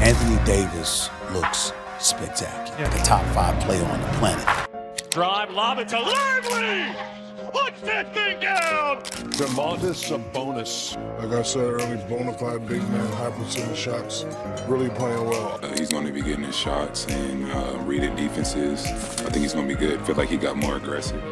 Anthony Davis looks spectacular. Yeah. The top 5 player on the planet. Drive, lob it to Lively! Punch that thing down! Domantas Sabonis. Like I said earlier, bona fide big man, high percentage shots, really playing well. He's going to be getting his shots and reading defenses. I think he's going to be good. I feel like he got more aggressive.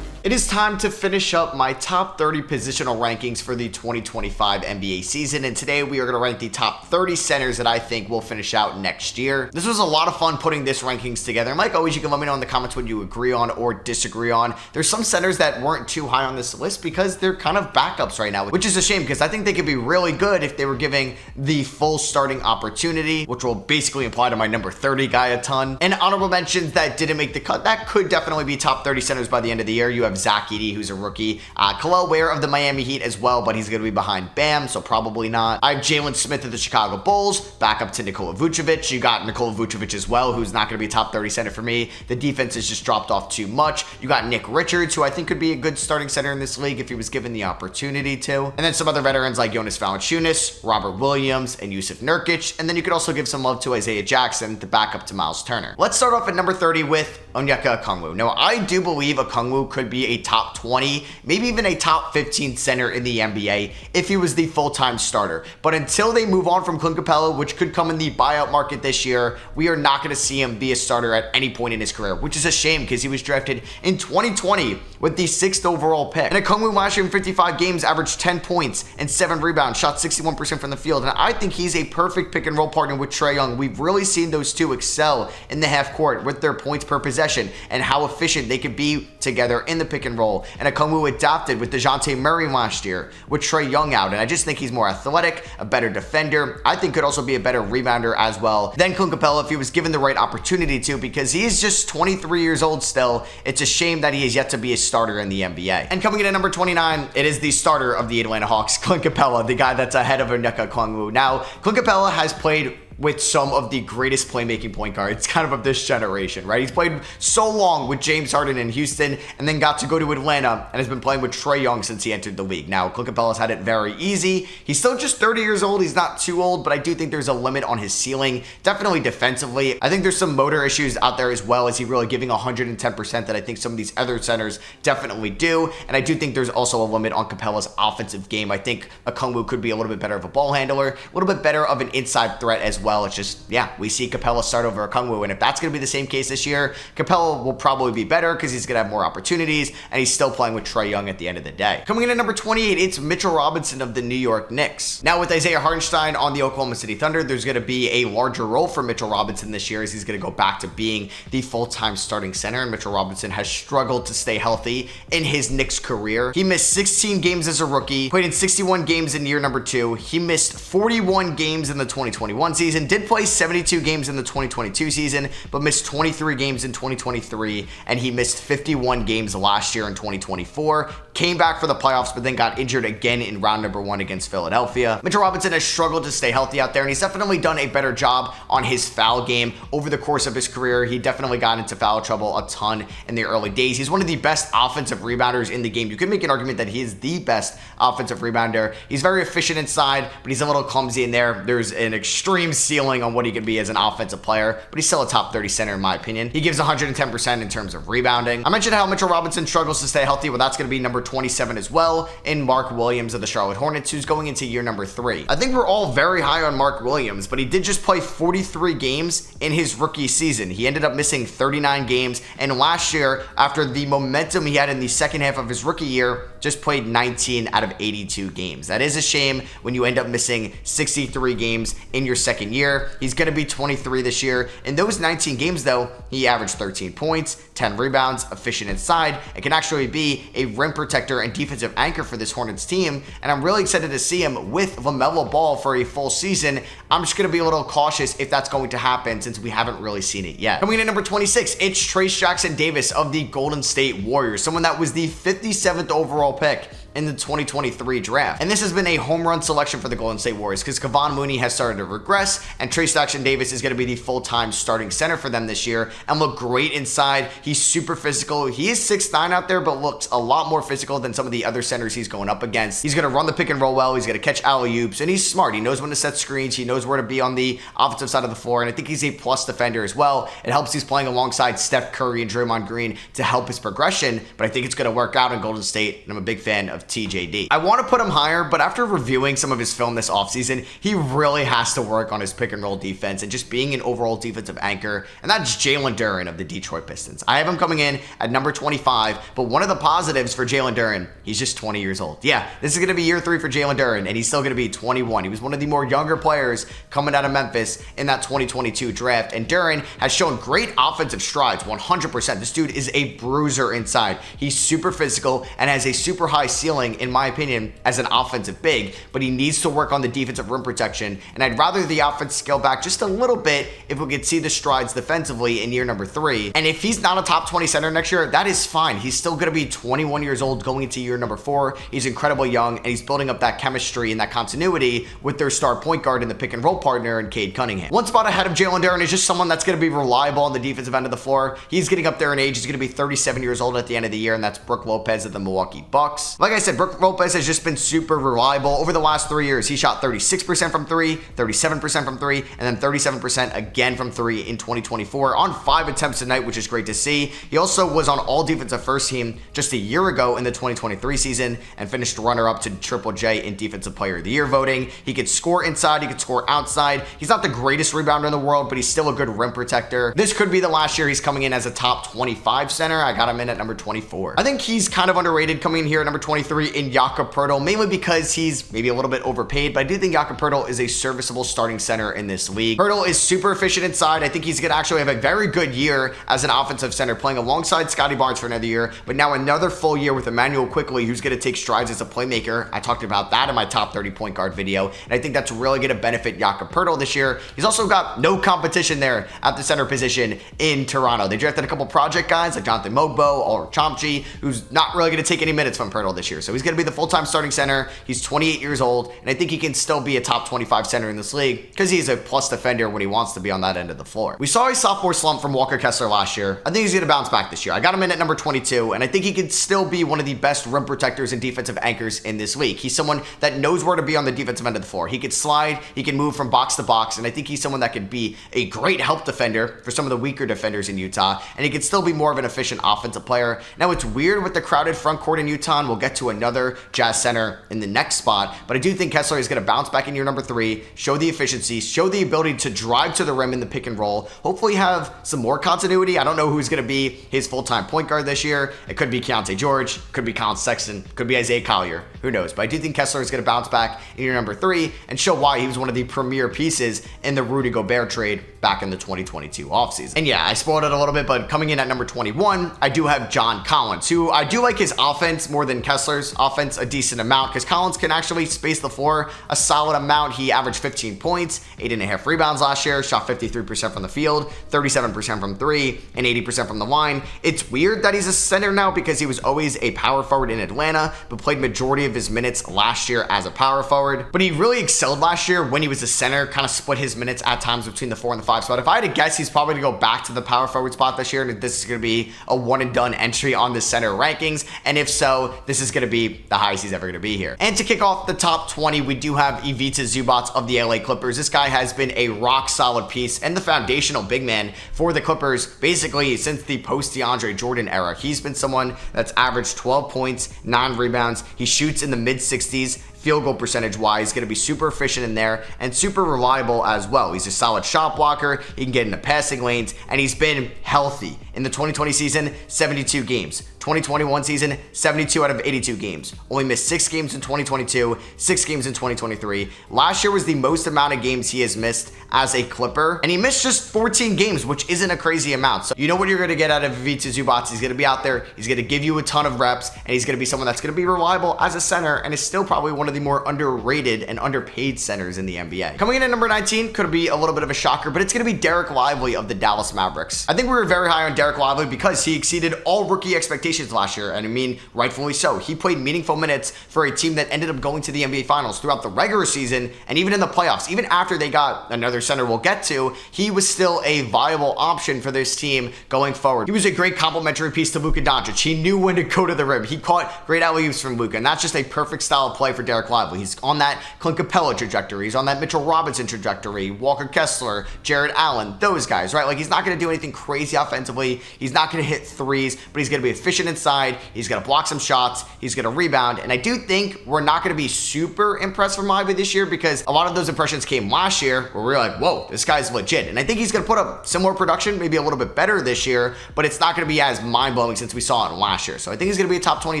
It is time to finish up my top 30 positional rankings for the 2025 NBA season, and today we are going to rank the top 30 centers that I think will finish out next year. This was a lot of fun putting this rankings together, and like always, you can let me know in the comments what you agree on or disagree on. There's some centers that weren't too high on this list because they're kind of backups right now, which is a shame because I think they could be really good if they were giving the full starting opportunity, which will basically apply to my number 30 guy a ton. And honorable mentions that didn't make the cut, that could definitely be top 30 centers by the end of the year. You have Zach Edey, who's a rookie. Khalil Ware of the Miami Heat as well, but he's going to be behind Bam, so probably not. I have Jalen Smith of the Chicago Bulls, back up to Nikola Vucevic. You got Nikola Vucevic as well, who's not going to be a top 30 center for me. The defense has just dropped off too much. You got Nick Richards, who I think could be a good starting center in this league if he was given the opportunity to. And then some other veterans like Jonas Valanciunas, Robert Williams, and Yusuf Nurkic. And then you could also give some love to Isaiah Jackson, the backup to Miles Turner. Let's start off at number 30 with Onyeka Okongwu. Now, I do believe Okongwu could be a top 20, maybe even a top 15 center in the NBA if he was the full-time starter. But until they move on from Clint Capella, which could come in the buyout market this year, we are not going to see him be a starter at any point in his career, which is a shame because he was drafted in 2020 with the 6th overall pick. And Okongwu last year in 55 games averaged 10 points and 7 rebounds, shot 61% from the field. And I think he's a perfect pick and roll partner with Trae Young. We've really seen those two excel in the half court with their points per possession and how efficient they could be together in the pick and roll. And Okongwu adapted with DeJounte Murray last year with Trae Young out. And I just think he's more athletic, a better defender. I think could also be a better rebounder as well than Clint Capella if he was given the right opportunity to, because he is just 23 years old still. It's a shame that he is yet to be a starter in the NBA. And coming in at number 29, it is the starter of the Atlanta Hawks, Clint Capella, the guy that's ahead of Onyeka Okongwu. Now, Clint Capella has played with some of the greatest playmaking point guards kind of this generation, right? He's played so long with James Harden in Houston and then got to go to Atlanta and has been playing with Trae Young since he entered the league. Now, Clint Capella's had it very easy. He's still just 30 years old. He's not too old, but I do think there's a limit on his ceiling, definitely defensively. I think there's some motor issues out there as well. Is he really giving 110% that I think some of these other centers definitely do? And I do think there's also a limit on Capella's offensive game. I think Okongwu could be a little bit better of a ball handler, a little bit better of an inside threat as well. It's just, yeah, we see Capella start over Okongwu, and if that's going to be the same case this year, Capella will probably be better because he's going to have more opportunities, and he's still playing with Trae Young at the end of the day. Coming in at number 28, it's Mitchell Robinson of the New York Knicks. Now, with Isaiah Hartenstein on the Oklahoma City Thunder, there's going to be a larger role for Mitchell Robinson this year as he's going to go back to being the full-time starting center, and Mitchell Robinson has struggled to stay healthy in his Knicks career. He missed 16 games as a rookie, played in 61 games in year number 2. He missed 41 games in the 2021 season, did play 72 games in the 2022 season, but missed 23 games in 2023, and he missed 51 games last year in 2024. Came back for the playoffs, but then got injured again in round number 1 against Philadelphia. Mitchell Robinson has struggled to stay healthy out there, and he's definitely done a better job on his foul game over the course of his career. He definitely got into foul trouble a ton in the early days. He's one of the best offensive rebounders in the game. You could make an argument that he is the best offensive rebounder. He's very efficient inside, but he's a little clumsy in there. There's an extreme ceiling on what he could be as an offensive player, but he's still a top 30 center in my opinion. He gives 110% in terms of rebounding. I mentioned how Mitchell Robinson struggles to stay healthy. Well, that's going to be number 27 as well in Mark Williams of the Charlotte Hornets, who's going into year number 3. I think we're all very high on Mark Williams, but he did just play 43 games in his rookie season. He ended up missing 39 games, and last year, after the momentum he had in the second half of his rookie year, just played 19 out of 82 games. That is a shame when you end up missing 63 games in your second year. He's going to be 23 this year. In those 19 games, though, he averaged 13 points, 10 rebounds, efficient inside, and can actually be a rim protector and defensive anchor for this Hornets team. And I'm really excited to see him with LaMelo Ball for a full season. I'm just going to be a little cautious if that's going to happen since we haven't really seen it yet. Coming in at number 26, it's Trayce Jackson Davis of the Golden State Warriors, someone that was the 57th overall pick in the 2023 draft. And this has been a home run selection for the Golden State Warriors because Kevon Mooney has started to regress, and Trace Jackson-Davis is going to be the full-time starting center for them this year and look great inside. He's super physical. He is 6'9" out there, but looks a lot more physical than some of the other centers he's going up against. He's going to run the pick and roll well. He's going to catch alley-oops, and he's smart. He knows when to set screens. He knows where to be on the offensive side of the floor, and I think he's a plus defender as well. It helps he's playing alongside Steph Curry and Draymond Green to help his progression, but I think it's going to work out in Golden State, and I'm a big fan of TJD. I want to put him higher, but after reviewing some of his film this offseason, he really has to work on his pick and roll defense and just being an overall defensive anchor, and that's Jalen Duren of the Detroit Pistons. I have him coming in at number 25, but one of the positives for Jalen Duren, he's just 20 years old. Yeah, this is going to be year 3 for Jalen Duren, and he's still going to be 21. He was one of the more younger players coming out of Memphis in that 2022 draft, and Duren has shown great offensive strides, 100%. This dude is a bruiser inside. He's super physical and has a super high ceiling, in my opinion, as an offensive big, but he needs to work on the defensive rim protection, and I'd rather the offense scale back just a little bit if we could see the strides defensively in year number 3. And if he's not a top 20 center next year, that is fine. He's still going to be 21 years old going into year number 4. He's incredibly young, and he's building up that chemistry and that continuity with their star point guard and the pick and roll partner in Cade Cunningham. One spot ahead of Jalen Duren is just someone that's going to be reliable on the defensive end of the floor. He's getting up there in age. He's going to be 37 years old at the end of the year, and that's Brook Lopez of the Milwaukee Bucks. Like I said, Brook Lopez has just been super reliable. Over the last 3 years, he shot 36% from 3, 37% from 3, and then 37% again from 3 in 2024 on 5 attempts a night, which is great to see. He also was on all defensive first team just a year ago in the 2023 season and finished runner-up to Triple J in Defensive Player of the Year voting. He could score inside, he could score outside. He's not the greatest rebounder in the world, but he's still a good rim protector. This could be the last year he's coming in as a top 25 center. I got him in at number 24. I think he's kind of underrated coming in here at number 23 in Jakob Perle, mainly because he's maybe a little bit overpaid, but I do think Jakob Perle is a serviceable starting center in this league. Perle is super efficient inside. I think he's going to actually have a very good year as an offensive center, playing alongside Scotty Barnes for another year, but now another full year with Emmanuel Quickley, who's going to take strides as a playmaker. I talked about that in my top 30 point guard video, and I think that's really going to benefit Jakob Perle this year. He's also got no competition there at the center position in Toronto. They drafted a couple project guys like Jonathan Mogbo or Chomchi, who's not really going to take any minutes from Perle this year. So he's going to be the full-time starting center. He's 28 years old, and I think he can still be a top 25 center in this league because he's a plus defender when he wants to be on that end of the floor. We saw a sophomore slump from Walker Kessler last year. I think he's going to bounce back this year. I got him in at number 22, and I think he can still be one of the best rim protectors and defensive anchors in this league. He's someone that knows where to be on the defensive end of the floor. He could slide, he can move from box to box, and I think he's someone that could be a great help defender for some of the weaker defenders in Utah, and he could still be more of an efficient offensive player. Now, it's weird with the crowded front court in Utah, and we'll get to another Jazz center in the next spot, but I do think Kessler is going to bounce back in year number 3, show the efficiency, show the ability to drive to the rim in the pick and roll, hopefully have some more continuity. I don't know who's going to be his full-time point guard this year. It could be Keontae George, could be Colin Sexton, could be Isaiah Collier, who knows, but I do think Kessler is going to bounce back in year number 3 and show why he was one of the premier pieces in the Rudy Gobert trade back in the 2022 offseason. And yeah, I spoiled it a little bit, but coming in at number 21, I do have John Collins, who I do like his offense more than Kessler's offense a decent amount because Collins can actually space the floor a solid amount. He averaged 15 points, 8.5 rebounds last year, shot 53% from the field, 37% from 3, and 80% from the line. It's weird that he's a center now because he was always a power forward in Atlanta, but played majority of his minutes last year as a power forward. But he really excelled last year when he was a center, kind of split his minutes at times between the 4 and the 5 spot. If I had to guess, he's probably going to go back to the power forward spot this year, and this is going to be a one and done entry on the center rankings. And if so, this is going to be the highest he's ever going to be here. And to kick off the top 20, we do have Ivica Zubot of the LA Clippers. This guy has been a rock solid piece and the foundational big man for the Clippers basically since the post DeAndre Jordan era. He's been someone that's averaged 12 points, 9 rebounds. He shoots in the mid 60s. Field goal percentage wise, going to be super efficient in there and super reliable as well. He's a solid shot blocker. He can get into passing lanes, and he's been healthy. In the 2020 season, 72 games. 2021 season, 72 out of 82 games. Only missed 6 games in 2022, 6 games in 2023. Last year was the most amount of games he has missed as a Clipper, and he missed just 14 games, which isn't a crazy amount. So you know what you're going to get out of Ivica Zubot. He's going to be out there, he's going to give you a ton of reps, and he's going to be someone that's going to be reliable as a center, and is still probably one of the more underrated and underpaid centers in the NBA. Coming in at number 19, could be a little bit of a shocker, but it's going to be Derek Lively of the Dallas Mavericks. I think we were very high on Derek Dereck Lively because he exceeded all rookie expectations last year, and I mean, rightfully so. He played meaningful minutes for a team that ended up going to the NBA Finals throughout the regular season and even in the playoffs. Even after they got another center we'll get to, he was still a viable option for this team going forward. He was a great complementary piece to Luka Doncic. He knew when to go to the rim. He caught great alley-oops from Luka, and that's just a perfect style of play for Dereck Lively. He's on that Clint Capella trajectory. He's on that Mitchell Robinson trajectory, Walker Kessler, Jared Allen, those guys, right? Like, he's not going to do anything crazy offensively. He's not going to hit threes, but he's going to be efficient inside. He's going to block some shots. He's going to rebound. And I do think we're not going to be super impressed from Lively this year because a lot of those impressions came last year where we were like, whoa, this guy's legit. And I think he's going to put up similar production, maybe a little bit better this year, but it's not going to be as mind-blowing since we saw it last year. So I think he's going to be a top 20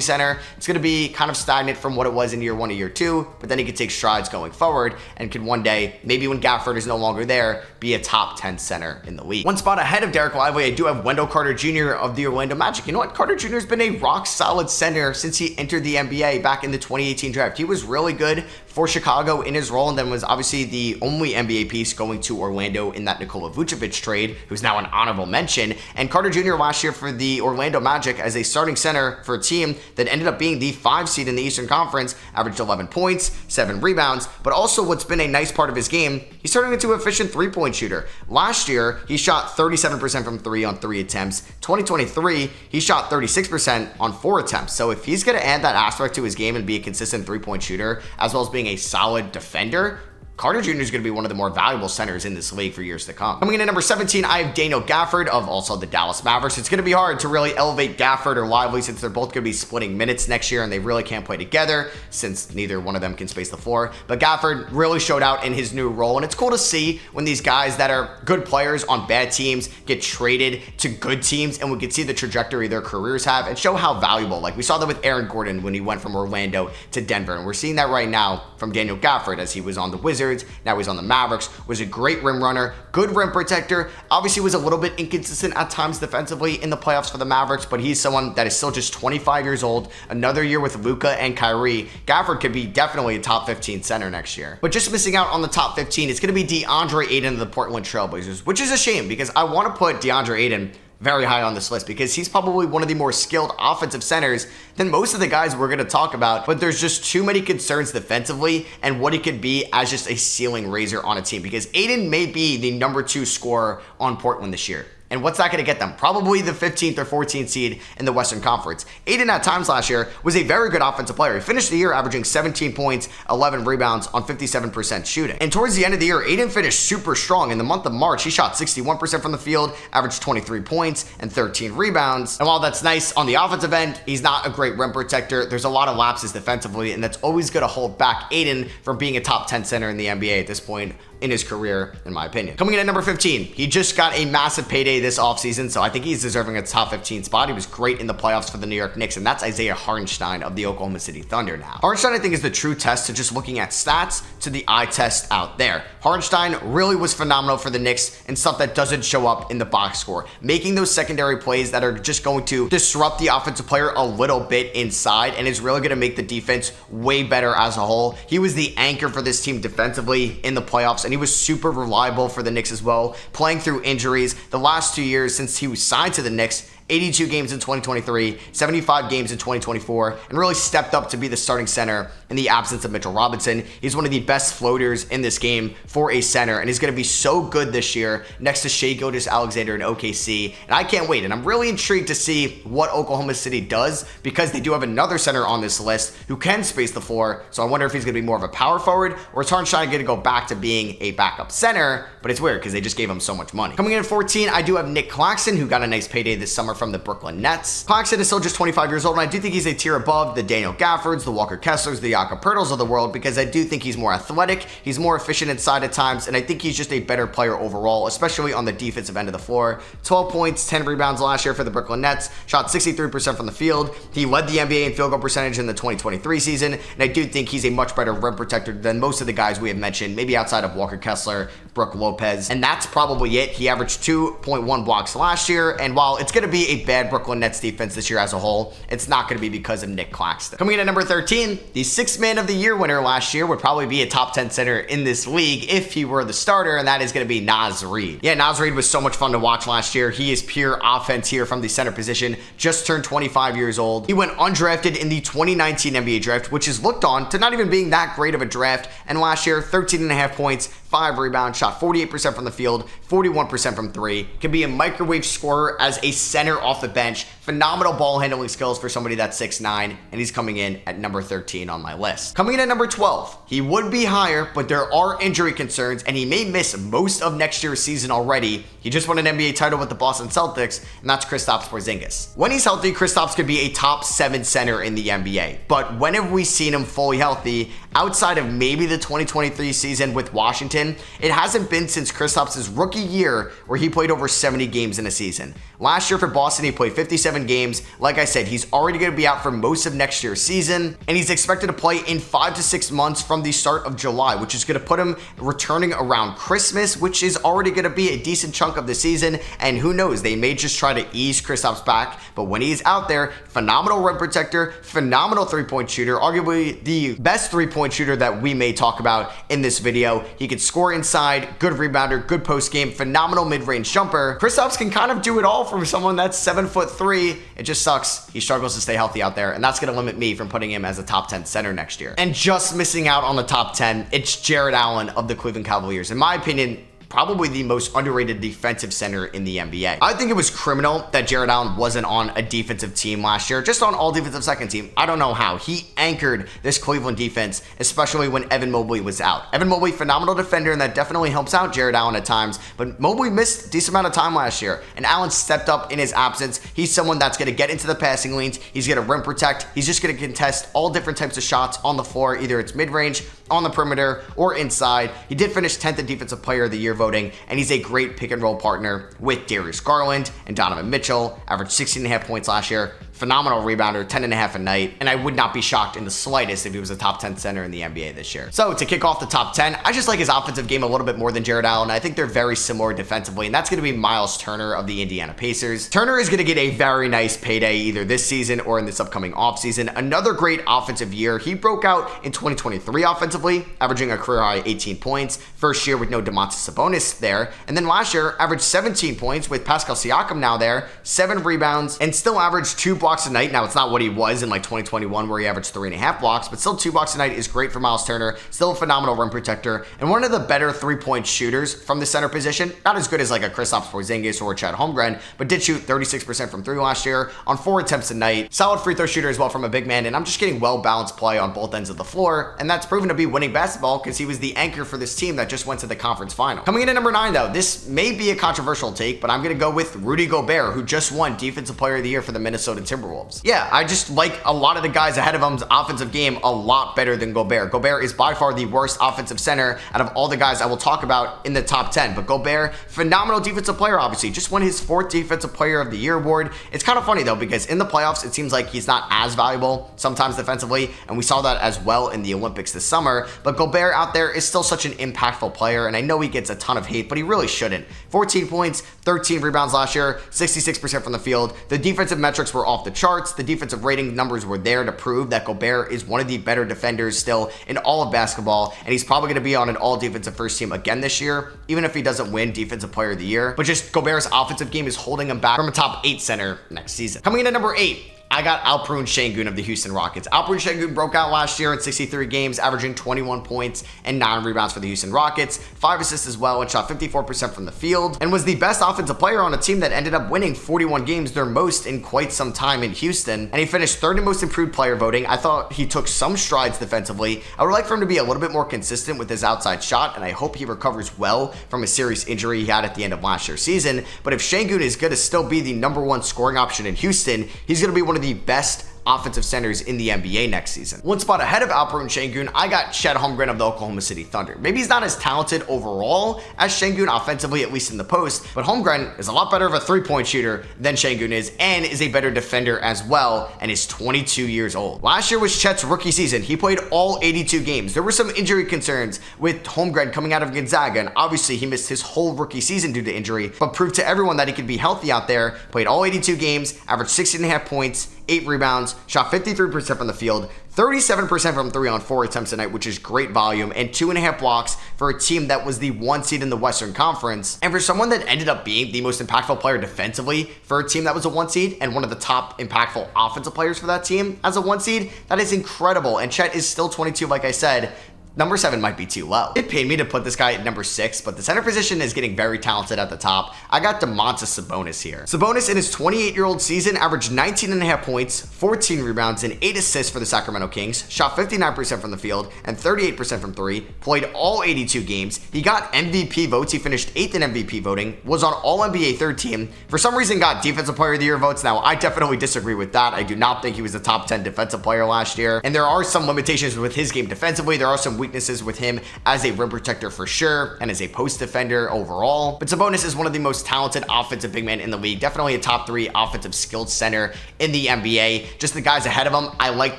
center. It's going to be kind of stagnant from what it was in year 1 to year 2, but then he could take strides going forward and could one day, maybe when Gafford is no longer there, be a top 10 center in the league. One spot ahead of Dereck Lively, I do have Wendell Carter Jr. of the Orlando Magic. You know what? Carter Jr. has been a rock-solid center since he entered the NBA back in the 2018 draft. He was really good for Chicago in his role, and then was obviously the only NBA piece going to Orlando in that Nikola Vucevic trade, who's now an honorable mention. And Carter Jr. last year for the Orlando Magic as a starting center for a team that ended up being the 5 seed in the Eastern Conference, averaged 11 points, 7 rebounds, but also what's been a nice part of his game, he's turning into an efficient three-point shooter. Last year, he shot 37% from 3 on 3 attempts. 2023, he shot 36% on 4 attempts. So if he's going to add that aspect to his game and be a consistent three-point shooter, as well as being a solid defender, Carter Jr. is going to be one of the more valuable centers in this league for years to come. Coming in at number 17, I have Daniel Gafford of also the Dallas Mavericks. It's going to be hard to really elevate Gafford or Lively since they're both going to be splitting minutes next year and they really can't play together since neither one of them can space the floor. But Gafford really showed out in his new role, and it's cool to see when these guys that are good players on bad teams get traded to good teams, and we can see the trajectory their careers have and show how valuable. Like we saw that with Aaron Gordon when he went from Orlando to Denver, and we're seeing that right now from Daniel Gafford as he was on the Wizards. Now he's on the Mavericks, was a great rim runner, good rim protector, obviously was a little bit inconsistent at times defensively in the playoffs for the Mavericks, but he's someone that is still just 25 years old, another year with Luka and Kyrie. Gafford could be definitely a top 15 center next year. But just missing out on the top 15, it's going to be DeAndre Ayton of the Portland Trailblazers, which is a shame because I want to put DeAndre Ayton very high on this list because he's probably one of the more skilled offensive centers than most of the guys we're going to talk about, but there's just too many concerns defensively and what he could be as just a ceiling raiser on a team because Ayton may be the number 2 scorer on Portland this year. And what's that going to get them? Probably the 15th or 14th seed in the Western Conference. Ayton at times last year was a very good offensive player. He finished the year averaging 17 points, 11 rebounds on 57% shooting. And towards the end of the year, Ayton finished super strong. In the month of March, he shot 61% from the field, averaged 23 points and 13 rebounds. And while that's nice on the offensive end, he's not a great rim protector. There's a lot of lapses defensively, and that's always going to hold back Ayton from being a top 10 center in the NBA at this point in his career, in my opinion. Coming in at number 15, he just got a massive payday this offseason, so I think he's deserving a top 15 spot. He was great in the playoffs for the New York Knicks, and that's Isaiah Hartenstein of the Oklahoma City Thunder now. Hartenstein, I think, is the true test to just looking at stats to the eye test out there. Hartenstein really was phenomenal for the Knicks and stuff that doesn't show up in the box score, making those secondary plays that are just going to disrupt the offensive player a little bit inside and is really going to make the defense way better as a whole. He was the anchor for this team defensively in the playoffs, and he was super reliable for the Knicks as well, playing through injuries. The last 2 years since he was signed to the Knicks, 82 games in 2023, 75 games in 2024, and really stepped up to be the starting center in the absence of Mitchell Robinson. He's one of the best floaters in this game for a center, and he's going to be so good this year next to Shai Gilgeous-Alexander in OKC, and I can't wait, and I'm really intrigued to see what Oklahoma City does because they do have another center on this list who can space the floor, so I wonder if he's going to be more of a power forward, or is Hartenstein going to go back to being a backup center, but it's weird because they just gave him so much money. Coming in at 14, I do have Nick Claxton, who got a nice payday this summer from the Brooklyn Nets. Claxton is still just 25 years old, and I do think he's a tier above the Daniel Gaffords, the Walker Kesslers, the Jakob Pertles of the world because I do think he's more athletic, he's more efficient inside at times, and I think he's just a better player overall, especially on the defensive end of the floor. 12 points, 10 rebounds last year for the Brooklyn Nets, shot 63% from the field. He led the NBA in field goal percentage in the 2023 season, and I do think he's a much better rim protector than most of the guys we have mentioned, maybe outside of Walker Kessler, Brook Lopez, and that's probably it. He averaged 2.1 blocks last year, and while it's going to be a bad Brooklyn Nets defense this year as a whole, it's not going to be because of Nick Claxton. Coming in at number 13, the Sixth Man of the Year winner last year would probably be a top 10 center in this league if he were the starter, and that is going to be Nas Reed. Yeah, Nas Reed was so much fun to watch last year. He is pure offense here from the center position, just turned 25 years old. He went undrafted in the 2019 NBA draft, which is looked on to not even being that great of a draft, and last year, 13.5 points, 5 rebounds, shot 48% from the field, 41% from 3. Can be a microwave scorer as a center off the bench. Phenomenal ball handling skills for somebody that's 6'9", and he's coming in at number 13 on my list. Coming in at number 12, he would be higher, but there are injury concerns, and he may miss most of next year's season already. He just won an NBA title with the Boston Celtics, and that's Kristaps Porzingis. When he's healthy, Kristaps could be a top 7 center in the NBA, but when have we seen him fully healthy? Outside of maybe the 2023 season with Washington, it hasn't been since Kristaps' rookie year where he played over 70 games in a season. Last year for Boston, he played 57 games. Like I said, he's already going to be out for most of next year's season, and he's expected to play in 5 to 6 months from the start of July, which is going to put him returning around Christmas, which is already going to be a decent chunk of the season, and who knows, they may just try to ease Kristaps back, but when he's out there, phenomenal rim protector, phenomenal three-point shooter, arguably the best three-point shooter that we may talk about in this video. He can score inside, good rebounder, good post game, phenomenal mid-range jumper. Kristaps can kind of do it all from someone that's 7'3". It just sucks. He struggles to stay healthy out there, and that's going to limit me from putting him as a top 10 center next year. And just missing out on the top 10, it's Jarrett Allen of the Cleveland Cavaliers. In my opinion, probably the most underrated defensive center in the NBA. I think it was criminal that Jarrett Allen wasn't on a defensive team last year, just on all defensive second team. I don't know how. He anchored this Cleveland defense, especially when Evan Mobley was out. Evan Mobley, phenomenal defender, and that definitely helps out Jarrett Allen at times, but Mobley missed a decent amount of time last year, and Allen stepped up in his absence. He's someone that's going to get into the passing lanes. He's going to rim protect. He's just going to contest all different types of shots on the floor, either it's mid-range, on the perimeter, or inside. He did finish 10th in Defensive Player of the Year voting, and he's a great pick and roll partner with Darius Garland and Donovan Mitchell. Averaged 16.5 points last year. Phenomenal rebounder, 10.5 a night, and I would not be shocked in the slightest if he was a top 10 center in the NBA this year. So to kick off the top 10, I just like his offensive game a little bit more than Jarrett Allen. I think they're very similar defensively, and that's going to be Miles Turner of the Indiana Pacers. Turner is going to get a very nice payday either this season or in this upcoming offseason. Another great offensive year. He broke out in 2023 offensively, averaging a career high 18 points. First year with no Domantas Sabonis there, and then last year averaged 17 points with Pascal Siakam now there, 7 rebounds, and still averaged 2 blocks a night. Now, it's not what he was in like 2021 where he averaged 3.5 blocks, but still 2 blocks a night is great for Miles Turner. Still a phenomenal rim protector and one of the better three-point shooters from the center position. Not as good as like a Kristaps Porzingis or Chad Holmgren, but did shoot 36% from 3 last year on 4 attempts a night. Solid free throw shooter as well from a big man, and I'm just getting well-balanced play on both ends of the floor, and that's proven to be winning basketball because he was the anchor for this team that just went to the conference final. Coming in at number 9, though, this may be a controversial take, but I'm going to go with Rudy Gobert, who just won Defensive Player of the Year for the Minnesota Timberwolves. Yeah, I just like a lot of the guys ahead of him's offensive game a lot better than Gobert. Gobert is by far the worst offensive center out of all the guys I will talk about in the top 10. But Gobert, phenomenal defensive player, obviously. Just won his 4th Defensive Player of the Year award. It's kind of funny, though, because in the playoffs, it seems like he's not as valuable sometimes defensively, and we saw that as well in the Olympics this summer. But Gobert out there is still such an impactful player, and I know he gets a ton of hate, but he really shouldn't. 14 points, 13 rebounds last year, 66% from the field. The defensive metrics were off the charts. The defensive rating numbers were there to prove that Gobert is one of the better defenders still in all of basketball, and he's probably going to be on an all-defensive first team again this year, even if he doesn't win Defensive Player of the Year. But just Gobert's offensive game is holding him back from a top 8 center next season. Coming in at number 8, I got Alperen Şengün of the Houston Rockets. Alperen Şengün broke out last year in 63 games, averaging 21 points and 9 rebounds for the Houston Rockets, 5 assists as well, and shot 54% from the field, and was the best offensive player on a team that ended up winning 41 games, their most in quite some time in Houston, and he finished 3rd in most improved player voting. I thought he took some strides defensively. I would like for him to be a little bit more consistent with his outside shot, and I hope he recovers well from a serious injury he had at the end of last year's season. But if Şengün is going to still be the #1 scoring option in Houston, he's going to be one of the best offensive centers in the NBA next season. One spot ahead of Alperen Şengün, I got Chet Holmgren of the Oklahoma City Thunder. Maybe he's not as talented overall as Şengün offensively, at least in the post, but Holmgren is a lot better of a three-point shooter than Şengün is, and is a better defender as well, and is 22 years old. Last year was Chet's rookie season. He played all 82 games. There were some injury concerns with Holmgren coming out of Gonzaga, and obviously he missed his whole rookie season due to injury, but proved to everyone that he could be healthy out there. Played all 82 games, averaged 16.5 points, 8 rebounds, shot 53% from the field, 37% from 3 on 4 attempts a night, which is great volume, and 2.5 blocks for a team that was the 1 seed in the Western Conference. And for someone that ended up being the most impactful player defensively for a team that was a 1 seed, and one of the top impactful offensive players for that team as a 1 seed, that is incredible. And Chet is still 22, like I said. Number 7 might be too low. It pained me to put this guy at number 6, but the center position is getting very talented at the top. I got Domantas Sabonis here. Sabonis in his 28-year-old season averaged 19.5 points, 14 rebounds, and 8 assists for the Sacramento Kings, shot 59% from the field and 38% from 3, played all 82 games. He got MVP votes. He finished 8th in MVP voting, was on All-NBA third team. For some reason got Defensive Player of the Year votes. Now, I definitely disagree with that. I do not think he was the top 10 defensive player last year, and there are some limitations with his game defensively. There are some weaknesses with him as a rim protector for sure, and as a post defender overall. But Sabonis is one of the most talented offensive big men in the league. Definitely a top 3 offensive skilled center in the NBA. Just the guys ahead of him, I like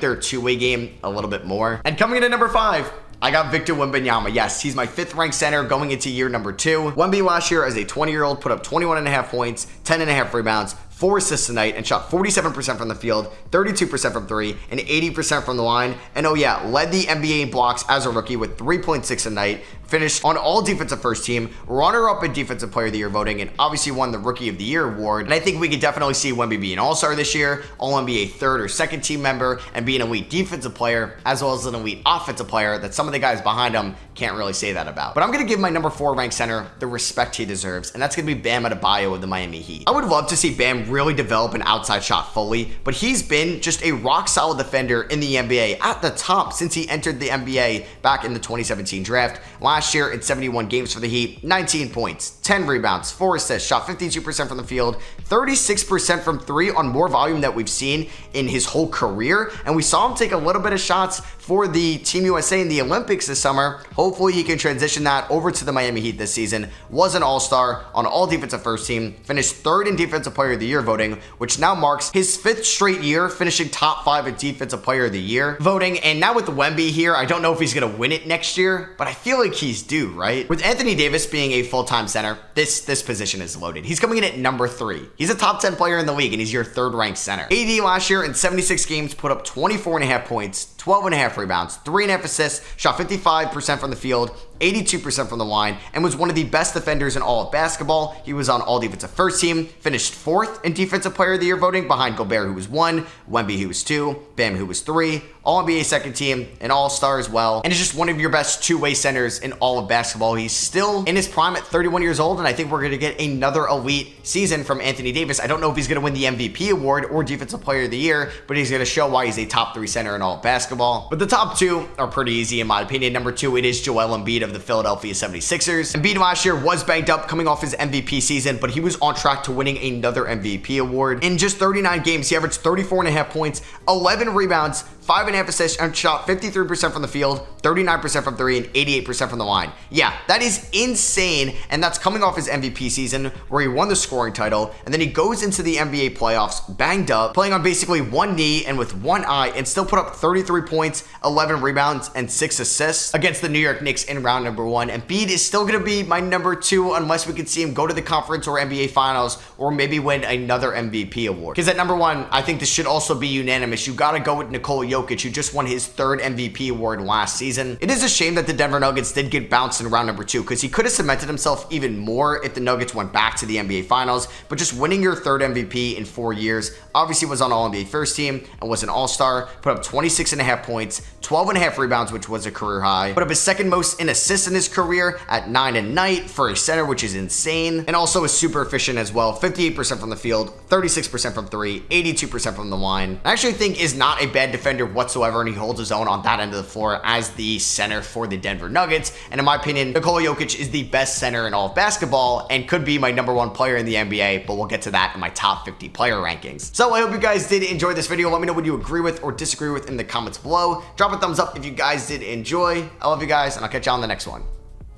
their two-way game a little bit more. And coming in at number 5, I got Victor Wembanyama. Yes, he's my 5th ranked center going into year number 2. Wemby last year as a 20-year-old put up 21.5 points, 10.5 rebounds, 4 assists a night, and shot 47% from the field, 32% from 3, and 80% from the line. And oh yeah, led the NBA in blocks as a rookie with 3.6 a night, finished on all defensive first team, runner-up in Defensive Player of the Year voting, and obviously won the Rookie of the Year award. And I think we could definitely see Wemby be an all-star this year, All-NBA 3rd or 2nd team member, and be an elite defensive player, as well as an elite offensive player that some of the guys behind him can't really say that about. But I'm going to give my number 4 ranked center the respect he deserves, and that's going to be Bam Adebayo of the Miami Heat. I would love to see Bam really develop an outside shot fully, but he's been just a rock-solid defender in the NBA at the top since he entered the NBA back in the 2017 draft. Last year, in 71 games for the Heat, 19 points, 10 rebounds, 4 assists, shot 52% from the field, 36% from 3 on more volume that we've seen in his whole career. And we saw him take a little bit of shots for the Team USA in the Olympics this summer. Hopefully he can transition that over to the Miami Heat this season. Was an all-star on all defensive first team, finished 3rd in Defensive Player of the Year voting, which now marks his 5th straight year finishing top 5 in Defensive Player of the Year voting. And now with Wemby here, I don't know if he's going to win it next year, but I feel like he's due, right? With Anthony Davis being a full-time center, this position is loaded. He's coming in at number 3. He's a top 10 player in the league, and he's your 3rd ranked center. AD last year in 76 games put up 24.5 points, 12.5 rebounds, 3.5 assists, shot 55% from the field, 82% from the line, and was one of the best defenders in all of basketball. He was on all defensive first team, finished 4th in Defensive Player of the Year voting behind Gobert, who was 1, Wemby, who was 2, Bam, who was 3, All-NBA second team, an all-star as well, and is just one of your best two-way centers in all of basketball. He's still in his prime at 31 years old, and I think we're going to get another elite season from Anthony Davis. I don't know if he's going to win the MVP award or Defensive Player of the Year, but he's going to show why he's a top 3 center in all of basketball. But the top 2 are pretty easy in my opinion. Number 2, it is Joel Embiid of the Philadelphia 76ers. Embiid last year was banged up coming off his MVP season, but he was on track to winning another MVP award. In just 39 games, he averaged 34.5 points, 11 rebounds, 5.5 assists, and shot 53% from the field, 39% from 3, and 88% from the line. Yeah, that is insane, and that's coming off his MVP season where he won the scoring title, and then he goes into the NBA playoffs banged up, playing on basically one knee and with one eye, and still put up 33 points, 11 rebounds, and 6 assists against the New York Knicks in round number 1. Embiid is still going to be my number 2 unless we can see him go to the conference or NBA finals, or maybe win another MVP award. Because at number 1, I think this should also be unanimous. You got to go with Nikola Jokic, who just won his 3rd MVP award last season. It is a shame that the Denver Nuggets did get bounced in round number 2, because he could have cemented himself even more if the Nuggets went back to the NBA finals. But just winning your 3rd MVP in 4 years, obviously was on All-NBA first team and was an all-star, put up 26.5 points, 12.5 rebounds, which was a career high, put up his 2nd most in assists in his career at 9 a night for a center, which is insane, and also is super efficient as well. 58% from the field, 36% from 3, 82% from the line. I actually think is not a bad defender defender whatsoever, and he holds his own on that end of the floor as the center for the Denver Nuggets. And in my opinion, Nikola Jokic is the best center in all of basketball and could be my #1 player in the NBA, but we'll get to that in my top 50 player rankings. So I hope you guys did enjoy this video. Let me know what you agree with or disagree with in the comments below. Drop a thumbs up if you guys did enjoy. I love you guys, and I'll catch you on the next one.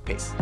Peace.